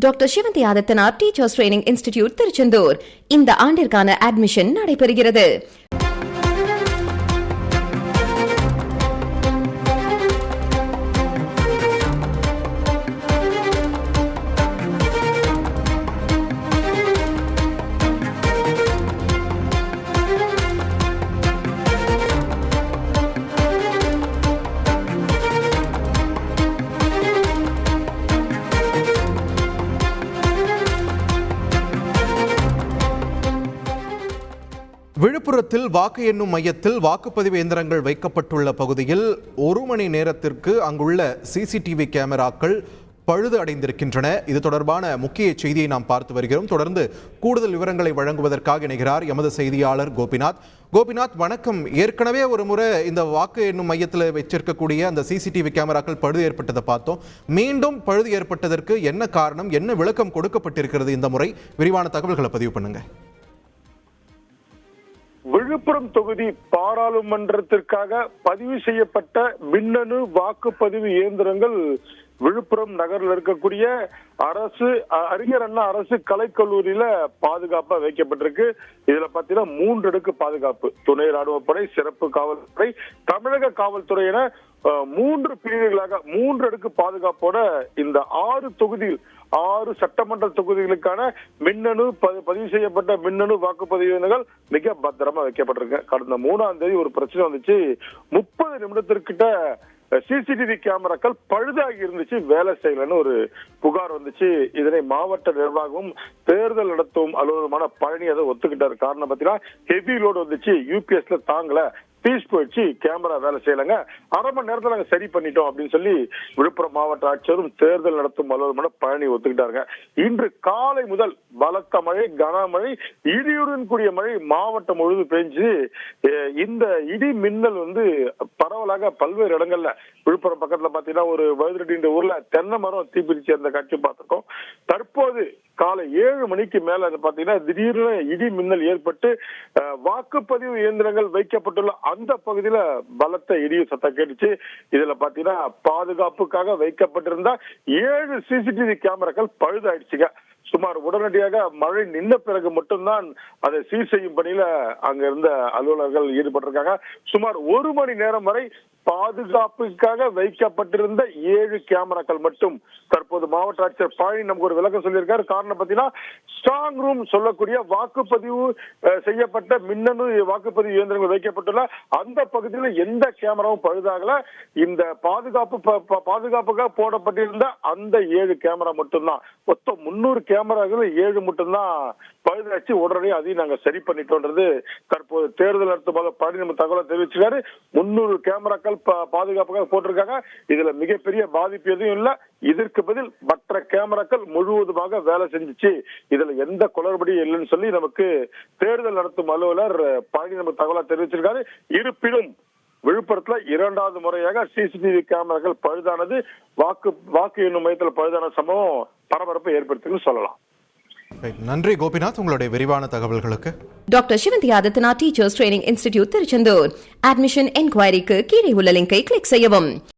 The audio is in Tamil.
Doctor Sivanthi Adithanar teachers training institute Tiruchendur இந்த ஆண்டிற்கான அட்மிஷன் நடைபெறுகிறது. விழுப்புரத்தில் வாக்கு எண்ணும் மையத்தில் வாக்குப்பதிவு இயந்திரங்கள் வைக்கப்பட்டுள்ள பகுதியில் 1 மணி நேரத்திற்கு அங்குள்ள சிசிடிவி கேமராக்கள் பழுது அடைந்திருக்கின்றன. இது தொடர்பான முக்கிய செய்தியை நாம் பார்த்து வருகிறோம். தொடர்ந்து கூடுதல் விவரங்களை வழங்குவதற்காக இணைகிறார் எமது செய்தியாளர் கோபிநாத். கோபிநாத், வணக்கம். ஏற்கனவே ஒரு முறை இந்த வாக்கு எண்ணும் மையத்தில் வச்சிருக்கக்கூடிய அந்த சிசிடிவி கேமராக்கள் பழுது ஏற்பட்டதை பார்த்தோம். மீண்டும் பழுது ஏற்பட்டதற்கு என்ன காரணம், என்ன விளக்கம் கொடுக்கப்பட்டிருக்கிறது இந்த முறை? விரிவான தகவல்களை பதிவு பண்ணுங்க. விழுப்புரம் தொகுதி பாராளுமன்றத்திற்காக பதிவு செய்யப்பட்ட மின்னணு வாக்குப்பதிவு இயந்திரங்கள் விழுப்புரம் நகரில் இருக்கக்கூடிய அறிஞர் அண்ணா அரசு கலைக்கல்லூரியில பாதுகாப்பா வைக்கப்பட்டிருக்கு. இதுல பாத்தீங்கன்னா 3 அடுக்கு பாதுகாப்பு, துணை ராணுவப்படை, சிறப்பு காவல்துறை, தமிழக காவல்துறை என 3 பிரிவுகளாக 3 அடுக்கு பாதுகாப்போட இந்த 6 தொகுதியில் 6 சட்டமன்ற தொகுதிகளுக்கான மின்னணு பதிவு செய்யப்பட்ட மின்னணு வாக்குப்பதிவு இயந்திரங்கள் மிக பத்திரமா வைக்கப்பட்டிருக்கு. கடந்த 3ஆம் தேதி ஒரு பிரச்சனை வந்துச்சு. 30 நிமிடத்திற்கிட்ட சிசிடிவி கேமராக்கள் பழுதாகி இருந்துச்சு, வேலை செய்யலன்னு ஒரு புகார் வந்துச்சு. இதனை மாவட்ட நிர்வாகமும் தேர்தல் நடத்தும் அலுவலகமான பழனி அதை ஒத்துக்கிட்டாரு. காரணம் பார்த்தீங்கன்னா ஹெவி லோடு வந்துச்சு, யூபிஎஸ்ல தாங்கல, பீஸ் போயிடுச்சு, கேமரா வேலை செய்யலங்க, 1/2 மணி நேரத்தில் நாங்கள் சரி பண்ணிட்டோம் அப்படின்னு சொல்லி விழுப்புரம் மாவட்ட ஆட்சியரும் தேர்தல் நடத்தும் அலுவலகமான பழனி ஒத்துக்கிட்டாருங்க. இன்று காலை முதல் பலத்த மழை, கனமழை, இடியுடன் கூடிய மழை மாவட்டம் முழுது பெஞ்சு இந்த இடி மின்னல் பரவலாக பல்வேறு இடங்கள்ல, விழுப்புரம் பக்கத்துல பாத்தீங்கன்னா ஒரு வயதுரெட்டின்ற ஊர்ல தென்னை மரம் தீப்பிடிச்சு அந்த காட்சி பார்த்திருக்கோம். தற்போது காலை 7 மணிக்கு மேல பாத்தீங்கன்னா திடீர்னு இடி மின்னல் ஏற்பட்டு வாக்குப்பதிவு இயந்திரங்கள் வைக்கப்பட்டுள்ள அந்த பகுதியில பலத்த இடி சத்தம் கேட்டுச்சு. இதுல பாத்தீங்கன்னா பாதுகாப்புக்காக வைக்கப்பட்டிருந்த 7 சிசிடிவி கேமராக்கள் பழுதாயிடுச்சுங்க. சுமார் உடனடியாக மழை நின்ன பிறகு மட்டும்தான் அதை சீர் செய்யும் பணியில அங்க இருந்த அலுவலர்கள் ஈடுபட்டிருக்காங்க. சுமார் 1 மணி நேரம் வரை பாதுகாப்புக்காக வைக்கப்பட்டிருந்த 7 கேமராக்கள் மட்டும் தற்போது மாவட்ட ஆட்சியர் பழனி நமக்கு ஒரு விளக்கம் சொல்லியிருக்காரு. காரணம் பார்த்தீங்கன்னா ஸ்ட்ராங் ரூம் சொல்லக்கூடிய வாக்குப்பதிவு செய்யப்பட்ட மின்னணு வாக்குப்பதிவு இயந்திரங்கள் வைக்கப்பட்டுள்ள அந்த பகுதியில் எந்த கேமராவும் பழுதாகல. இந்த பாதுகாப்புக்காக போடப்பட்டிருந்த அந்த 7 கேமரா மட்டும்தான், மொத்தம் 300 கேமராக்கள் 7 மட்டும்தான் பழுதாச்சு. உடனே அதையும் நாங்க சரி பண்ணிட்டோன்றது தற்போது தேர்தல் நடத்தும் பழனி நம்ம தகவலை தெரிவிச்சிருக்காரு. 300 கேமராக்கள் பாதுகாப்புக்காக போட்டிருக்காங்க. இதுல மிகப்பெரிய பாதிப்பு எதுவும் இல்ல. இதற்கு பதில் மற்ற கேமராக்கள் முழுவதுமாக வேலை செஞ்சிச்சு, இதுல எந்த குளறுபடியும் இல்லைன்னு சொல்லி நமக்கு தேர்தல் நடத்தும் அலுவலர் பழனி நமக்கு தகவலா தெரிவிச்சிருக்காரு. இருப்பினும் விழுப்புரத்துல 2வது முறையாக சிசிடிவி கேமராக்கள் பழுதானது, வாக்கு எண்ணும் மையத்தில் பழுதான சம்பவம் பரபரப்பை ஏற்படுத்துன்னு சொல்லலாம். நன்றி கோபிநாத், உங்களுடைய விரிவான தகவல்களுக்கு. Doctor Sivanthi Adithanar teachers training institute Tiruchendur. Admission என்கொயரிக்கு கீழே உள்ள லிங்கை கிளிக் செய்யவும்.